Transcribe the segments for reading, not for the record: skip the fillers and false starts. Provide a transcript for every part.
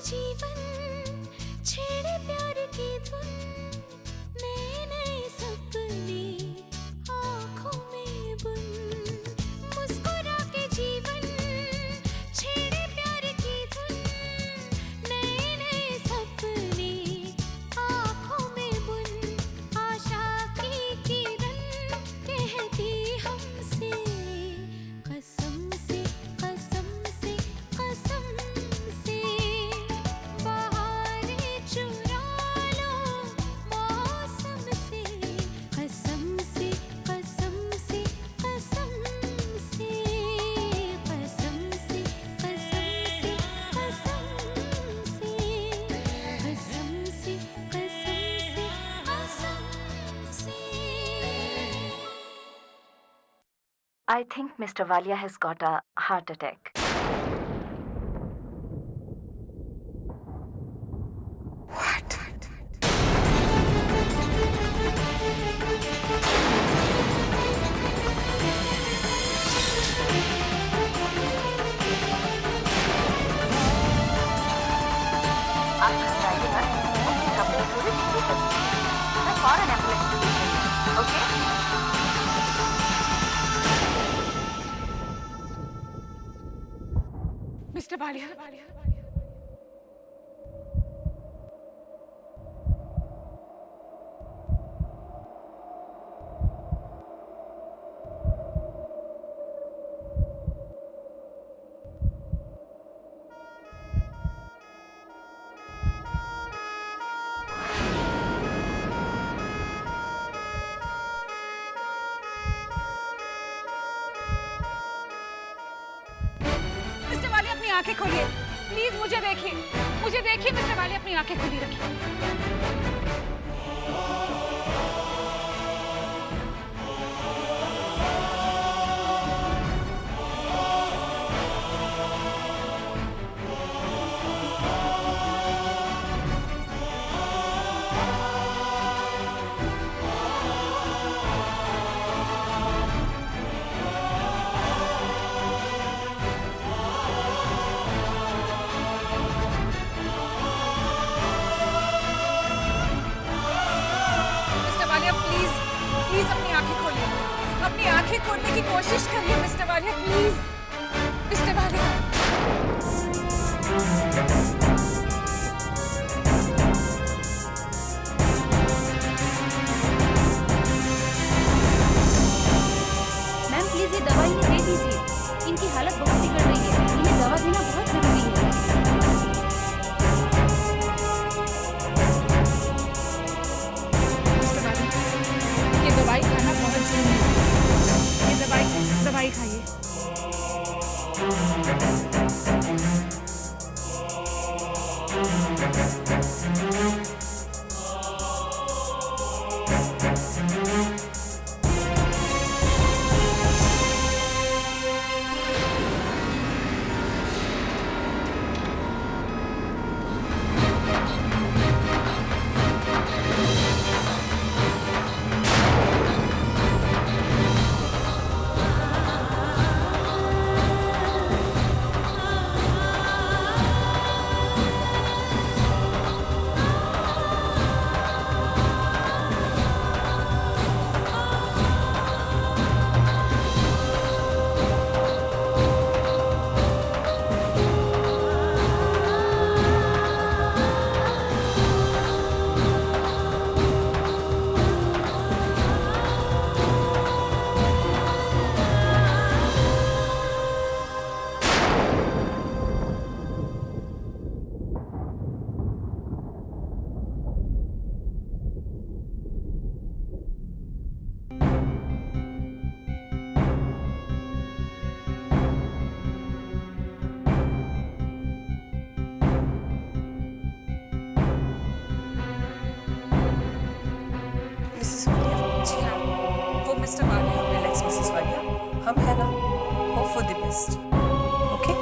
जीवन छेड़े प्यार की धुन, नए नए सपने आँखों में बुन। मुस्कुरा के जीवन छेड़े प्यार की धुन, नए नए सपने आँखों में बुन। आशा की किरण कहती हमसे कसम से कसम से कसम से, बहारें चुरा लो मौसम से, कसम से कसम से कसम से, कसम से कसम से कसम से, कसम से कसम से कसम से। I think Mr. Walia has got a heart attack. What? आप घबराइए मत, उसकी तबीयत थोड़ी ठीक है। मैं फौरन एम्बुलेंस भेजूंगी, okay? Mister Walia, mister Walia अपनी आंखें खोलिए प्लीज, मुझे देखिए मिस्टर वालिया, अपनी आंखें खुली रखिए। मिस्टर वालिया प्लीज अपनी आंखें खोलिए, अपनी आंखें खोलने की कोशिश करिए mister Walia, please mister Walia. Ma'am please ये दवा इन्हें दे दीजिए, इनकी हालत बहुत बिगड़ रही है, इन्हें दवा देना बहुत जरूरी है। मिस्टर वालिया, ये दवाई खाना बहुत जरूरी है, ये दवाई खाइए। मिसेस वालिया, जी हाँ, वो mister Walia, relax Mrs Walia, हम है ना, hope for the best, okay?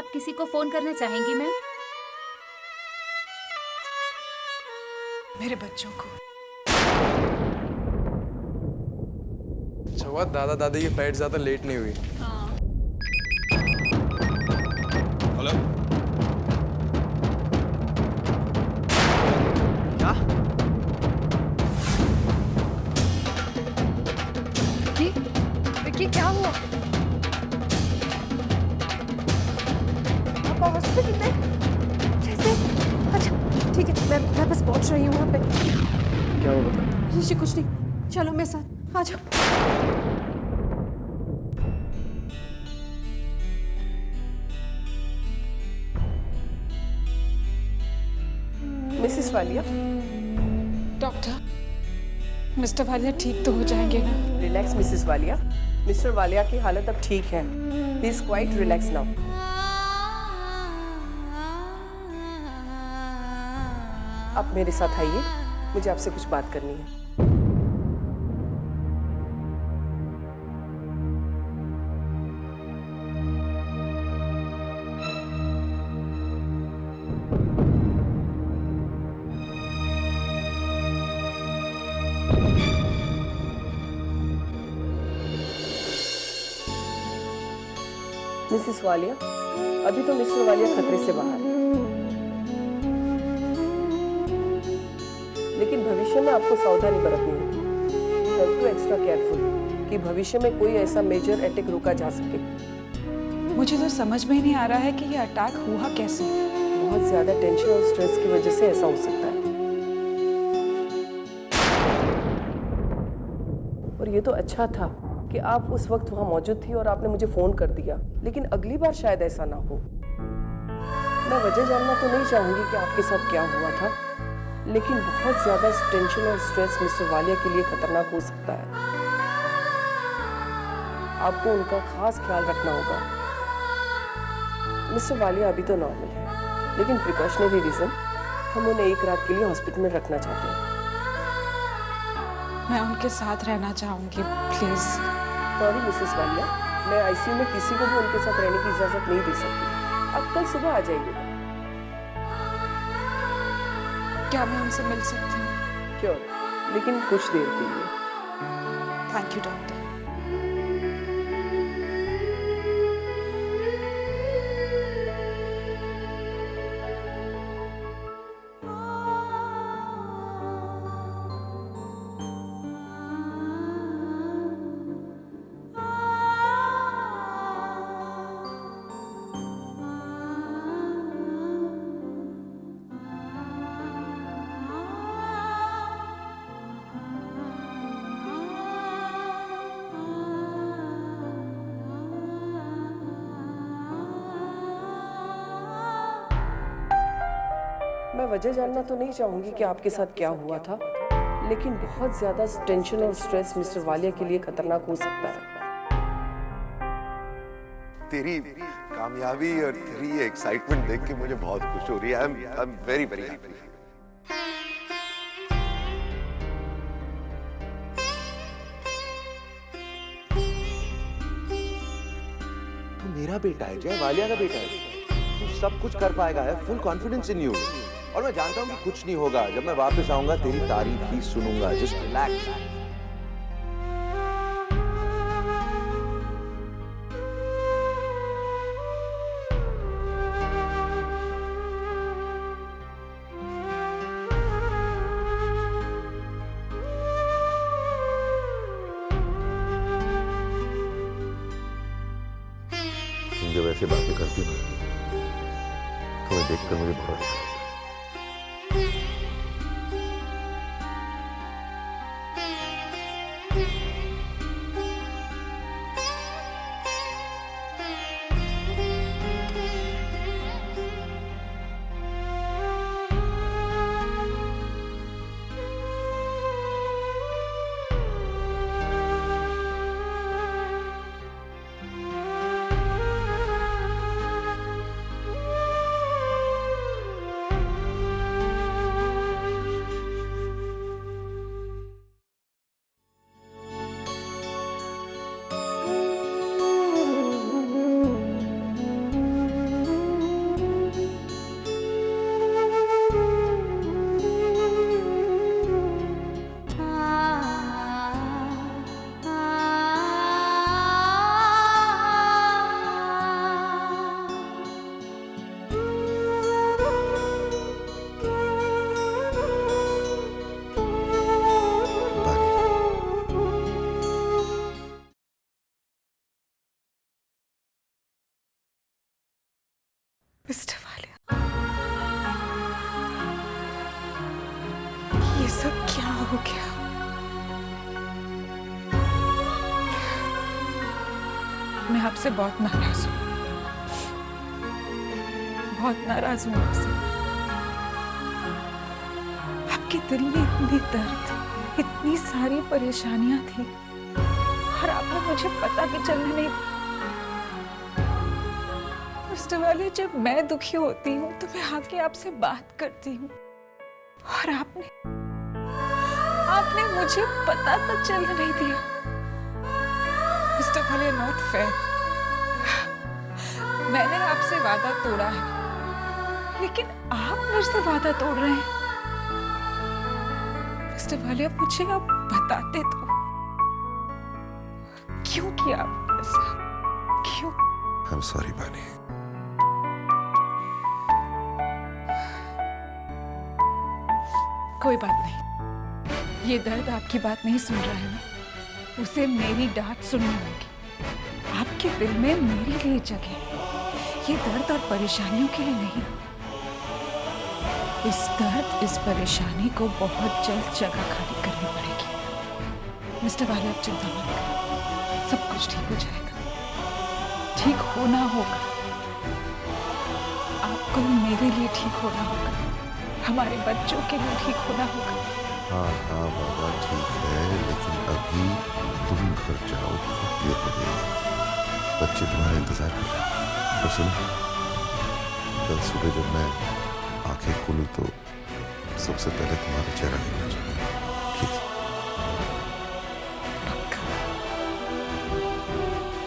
आप किसी को फोन करना चाहेंगी मैम? मेरे बच्चों को। अच्छा हुआ दादा दादी की फ्लाइट ज्यादा लेट नहीं हुई। हेलो क्या? विक्की क्या हुआ? पापा हॉस्पिटल में? कैसे? अच्छा ठीक है, मैं बस पहुंच रही हूँ वहाँ पे। क्या हुआ बता? ऋषि कुछ नहीं, चलो मेरे साथ आ जाओ। Mrs Walia, doctor, mister Walia ठीक तो हो जाएंगे ना? Relax Mrs Walia. Mister Walia की हालत अब ठीक है। He is quite relax now. आप मेरे साथ आइए, मुझे आपसे कुछ बात करनी है। मिसेस वालिया, अभी तो मिस्टर वालिया खतरे से बाहर है, लेकिन भविष्य में आपको सावधानी बरतनी होगी। You have to extra careful कि भविष्य में कोई ऐसा मेजर अटैक रोका जा सके। मुझे तो समझ में ही नहीं आ रहा है कि ये अटैक हुआ कैसे। बहुत ज्यादा टेंशन और स्ट्रेस की वजह से ऐसा हो सकता है। और ये तो अच्छा था कि आप उस वक्त वहां मौजूद थी और आपने मुझे फोन कर दिया, लेकिन अगली बार शायद ऐसा ना हो। मैं वजह जानना तो नहीं चाहूंगी कि आपके साथ क्या हुआ था, लेकिन बहुत ज्यादा टेंशन और स्ट्रेस मिस्टर वालिया के लिए खतरनाक हो सकता है। आपको उनका खास ख्याल रखना होगा। मिस्टर वालिया अभी तो नॉर्मल है, लेकिन प्रिकॉशनरी रीजन हम उन्हें एक रात के लिए हॉस्पिटल में रखना चाहते हैं। मैं उनके साथ रहना चाहूंगी, प्लीज। सॉरी मिसेस वालिया, मैं आईसीयू में किसी को भी उनके साथ रहने की इजाजत नहीं दे सकती। आप कल सुबह आ जाइए। क्या मैं उनसे मिल सकती हूँ? श्योर, लेकिन कुछ देर के लिए। Thank you doctor. मैं वजह जानना तो नहीं चाहूंगी कि आपके साथ क्या हुआ था, लेकिन बहुत ज्यादा टेंशन और स्ट्रेस मिस्टर वालिया के लिए खतरनाक हो सकता है। तेरी कामयाबी और तेरी ये एक्साइटमेंट देख के मुझे बहुत खुशी हो रही है। I am very very happy. तू मेरा बेटा है, जय वालिया का बेटा है। तू सब कुछ कर पाएगा, है फुल कॉन्फिडेंस इन यू। और मैं जानता हूँ कि कुछ नहीं होगा। जब मैं वापस आऊंगा तेरी तारीफ ही सुनूंगा। Just relax. तुम जब ऐसे बातें करती हो तुम्हें देखकर मुझे बहुत अच्छा लगता है। मिस्टर वालिया, ये सब क्या हो गया? मैं आपसे बहुत नाराज हूँ, बहुत नाराज हूँ आपसे। आपके दिल में इतनी दर्द, इतनी सारी परेशानियां थी और आपने मुझे पता भी चलने नहीं दिया। मिस्टर वालिया, जब मैं दुखी होती हूँ तो मैं आके आपसे बात करती हूँ और आपने मुझे पता तक चलने नहीं दिया। Mister Walia, not fair. मैंने आपसे वादा तोड़ा है, लेकिन आप मेरे से वादा तोड़ रहे हैं। मिस्टर वालिया, मुझे आप बताते तो क्यों किया आपने ऐसा? क्यों? I'm sorry, बानी। कोई बात नहीं, ये दर्द आपकी बात नहीं सुन रहा है ना, उसे मेरी डांट सुननी होगी। आपके दिल में मेरे लिए जगह है, ये दर्द और परेशानियों के लिए नहीं। इस दर्द, इस परेशानी को बहुत जल्द जगह खाली करनी पड़ेगी। मिस्टर वालिया, आप चिंता मत करें, सब कुछ ठीक हो जाएगा, ठीक होना होगा। आपको मेरे लिए ठीक होना होगा, हमारे बच्चों के लिए ठीक होना होगा। हाँ हाँ बाबा, ठीक है, लेकिन अभी तुम घर जाओ, बहुत देर हो गई, बच्चे तुम्हारा इंतजार कर रहे हैं। और सुनो, कल सुबह जब मैं आंखें खोलूं तो सबसे पहले तुम्हारा चेहरा देखना चाहूंगा, प्लीज।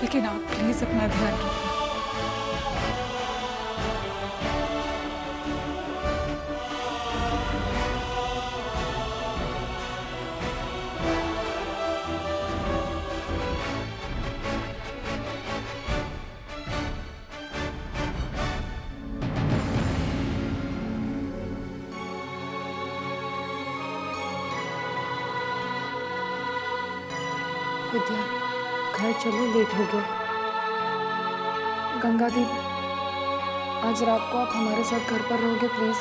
लेकिन आप प्लीज अपना ध्यान रखना। विद्या, घर चलो, लेट हो गया। गंगा दी, आज रात को आप हमारे साथ घर पर रहोगे please?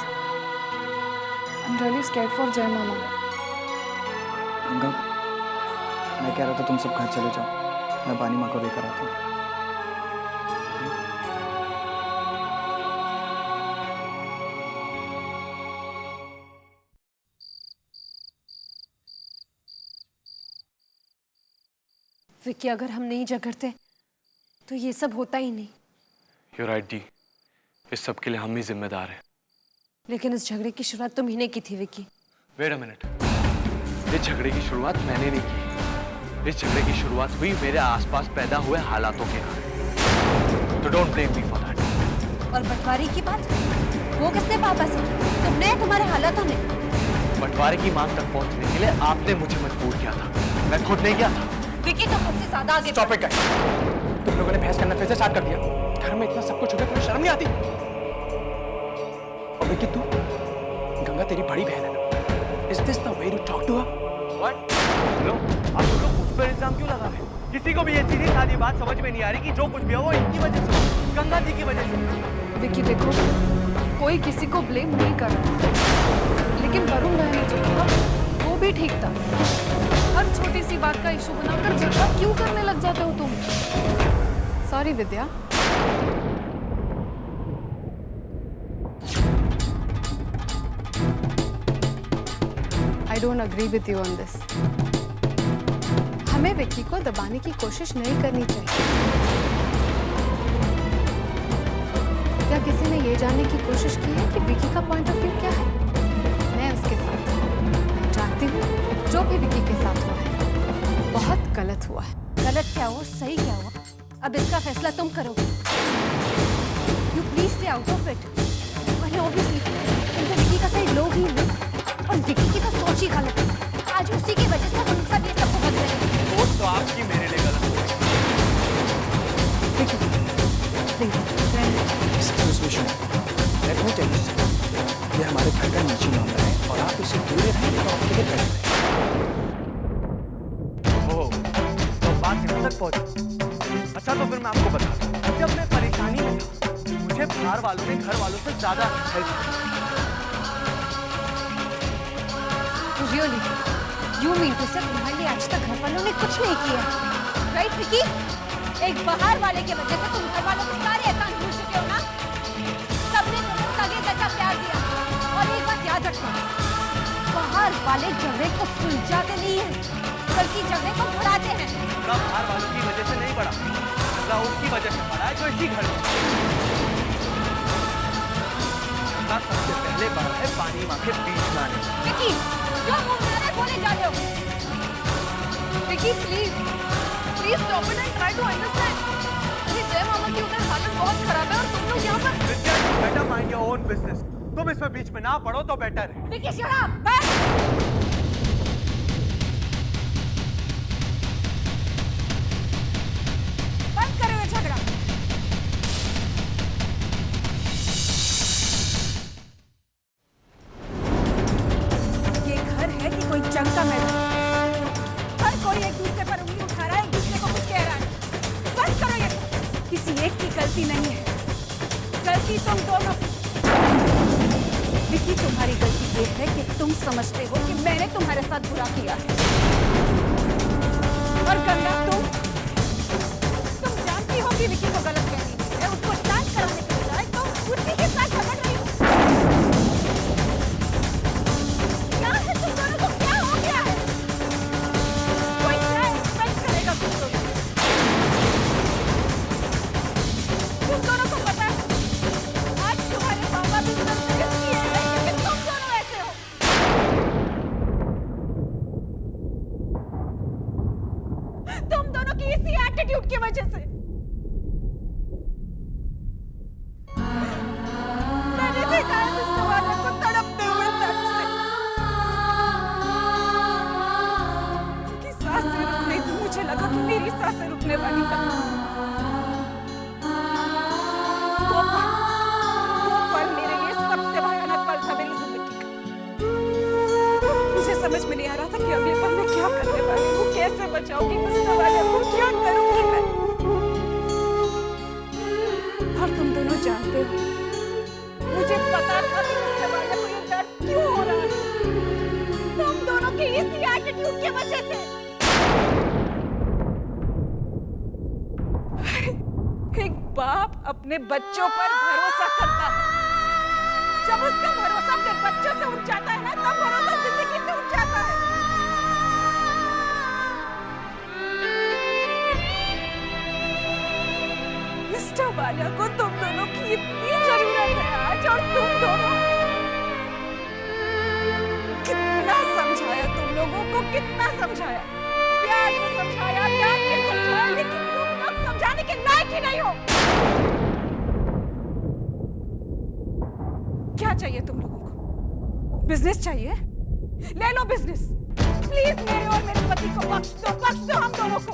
I am really scared for जय मामा। गंगा, मैं कह रहा था तुम सब घर चले जाओ, मैं बानी माँ को लेकर आता हूँ। विक्की, अगर हम नहीं झगड़ते तो ये सब होता ही नहीं। You're right, D. इस सब के लिए हम ही जिम्मेदार हैं। लेकिन इस झगड़े की शुरुआत तुम ही ने की थी विक्की। Wait a minute। इस झगड़े की शुरुआत मैंने नहीं की। इस झगड़े की शुरुआत हुई मेरे आसपास पैदा हुए हालातों के कारण। तो don't blame me for that. और बंटवारे की बात, वो किसने वापस की? तुमने, तुम्हारे हालातों ने? बंटवारे की मांग तक पहुंचने के लिए आपने मुझे मजबूर किया था, मैं खुद नहीं गया था। विक्की, तुम हमसे ज्यादा आगे Stop it, guys। तुम लोगों ने बहस करना फिर से स्टार्ट कर दिया। घर में इतना सब कुछ हो गया, तुम्हें शर्म नहीं आती? और विक्की, तू, गंगा तेरी बड़ी बहन है ना? Is this the way to talk to her? What? Hello? आप लोग मुझ पर इल्जाम क्यों लगा रहे हैं? किसी को भी ये सीधी सादी बात समझ में नहीं आ रही कि जो कुछ भी हो वो इनकी वजह से, गंगा दी की वजह से। विक्की देखो, कोई किसी को ब्लेम नहीं कर रहा, लेकिन वरुण भाई ने जो कहा वो भी ठीक था। हर छोटी सी बात का इशू बनाकर झगड़ा क्यों करने लग जाते हो तुम? Sorry Vidya. I don't agree with you on this. हमें विक्की को दबाने की कोशिश नहीं करनी चाहिए। क्या किसी ने ये जानने की कोशिश की है कि विक्की का पॉइंट ऑफ व्यू क्या है? मैं उसके साथ हूँ, मैं जानती हूँ जो भी विक्की के साथ हुआ है बहुत गलत हुआ है। गलत क्या हुआ, सही क्या हुआ, अब इसका फैसला तुम करोगे। You please stay out of it. अरे ऑब्वियसली तुम तो विक्की का साइड लोग ही नहीं, और विक्की की तो सोच ही गलत है। आज उसी की वजह से हम सब ये सब भुगत रहे हैं। सोच तो आपकी मेरे लिए गलत है। Excuse me, Shona. Let me tell you something. ये हमारे घर का निजी मामला है और आप इसे दूर रहें तो आपके लिए बेहतर है। ओह, तो बात यहाँ तक पहुँची। अच्छा तो फिर मैं आपको बताता हूँ। जब मैं परेशानी में था, मुझे बाहर वालों ने घर वालों से ज्यादा हेल्प की। Really? You mean to say तुम्हारे लिए आज तक घर वालों ने कुछ नहीं किया, right विकी? एक बाहर वाले की वजह से तुम घर वालों के सारे एहसान भूल चुके हो ना? सबने तुम्हें सगे जैसा प्यार दिया, और एक बात याद रखना, बाहर वाले झगड़े को सुलझाते नहीं हैं, बल्कि झगड़े को बढ़ाते हैं। झगड़ा बाहर वालों की वजह से नहीं बढ़ा, झगड़ा उसकी वजह से बढ़ा है जो इसी घर में। झगड़ा सबसे पहले बढ़ा है पानी माँ के बीच में आने। विकी, जो मुंह में आ रहा है बोले जा रहे हो। Vicky please stop it and try to understand. ये जय मामा की उधर हालत बहुत खराब है और तुम लोग यहाँ पर। Vidya, better mind your own business. तुम इसमें बीच में ना पड़ो तो बेटर है। विकी शट अप, बस। बंद करो ये झगड़ा। ये घर है कि कोई जंग का मैदान? हर कोई एक दूसरे पर उंगली उठा रहा है, एक दूसरे को कुछ कह रहा है। बंद करो ये। किसी एक की गलती नहीं है, गलती तुम दोनों की। विकी, तुम्हारी गलती ये है कि तुम समझते हो कि मैंने तुम्हारे साथ बुरा किया है। और गंगा, तुम जानती हो कि विकी को गलत कह रही है, उसको शांत कराने के बजाय तुम उसी के साथ झगड़ रही हो। क्या है तुम दोनों को, क्या हो गया है? कोई क्या एक्सपेक्ट करेगा तुम दोनों? तुम दोनों को पता है आज तुम्हारे पापा भी सिर्फ किए हैं क्योंकि तुम दोनों ऐसे हो। तुम दोनों की इसी एटीट्यूड की वजह से मैंने देखा है मिस्टर वाले को तड़पते हुए दर्द से। उनकी सांसें रुक नहीं थी, मुझे लगा कि मेरी सांसें रुकने वाली है। वो पल मेरे लिए सबसे भयानक पल था मेरी जिंदगी का। मुझे समझ में नहीं आ रहा था कि अगले पल मैं क्या करने वाली हूँ, कैसे बचाऊंगी मिस्टर वाले को, क्या करूंगी मैं। और तुम दोनों जानते हो, मुझे पता था कि मिस्टर वाले को ये दर्द क्यों हो रहा है। तुम दोनों की इसी एटीट्यूड की वजह से। एक बाप अपने बच्चों पर भरोसा करता है, जब उसका भरोसा अपने बच्चों से उठ जाता है ना, तब भरोसा जिंदगी से उठ जाता है। मिस्टर वालिया को तुम दोनों की इतनी जरूरत है आज, और तुम दोनों कितना समझाया, तुम लोगों को कितना समझाया, प्यार से समझाया, डांट के समझाया, लेकिन तुम लोग समझाने के लायक ही नहीं हो। क्या चाहिए तुम लोगों को? बिजनेस चाहिए? ले लो बिजनेस। प्लीज मेरे और मेरे पति को बख्श दो हम दोनों को।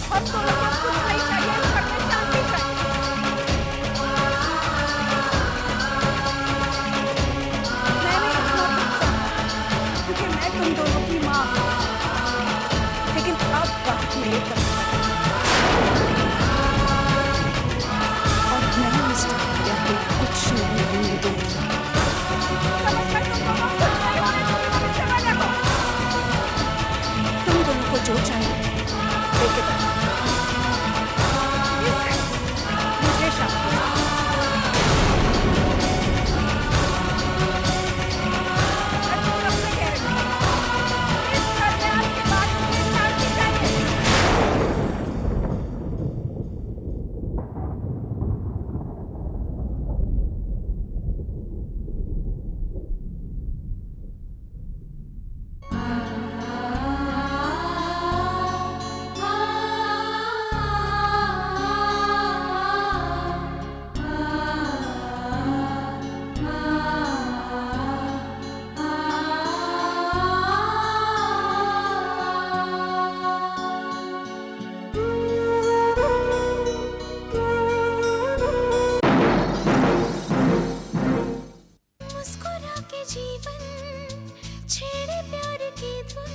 हम दोनों को कुछ नहीं चाहिए, इस घर में शांति चाहिए। मैंने इतना कुछ समझा क्योंकि मैं तुम दोनों की माँ हूँ, लेकिन अब वक्त मेरे तरफ और मैं मिस्टर वालिया को कुछ नहीं होने दूंगी। समझकर तुम दोनों कुछ नहीं होने दूंगी मिस्टर वालिया को। तुम दोनों को जो चाहिए लेके दो। मुझे शांति जीवन छेड़े प्यार की धुन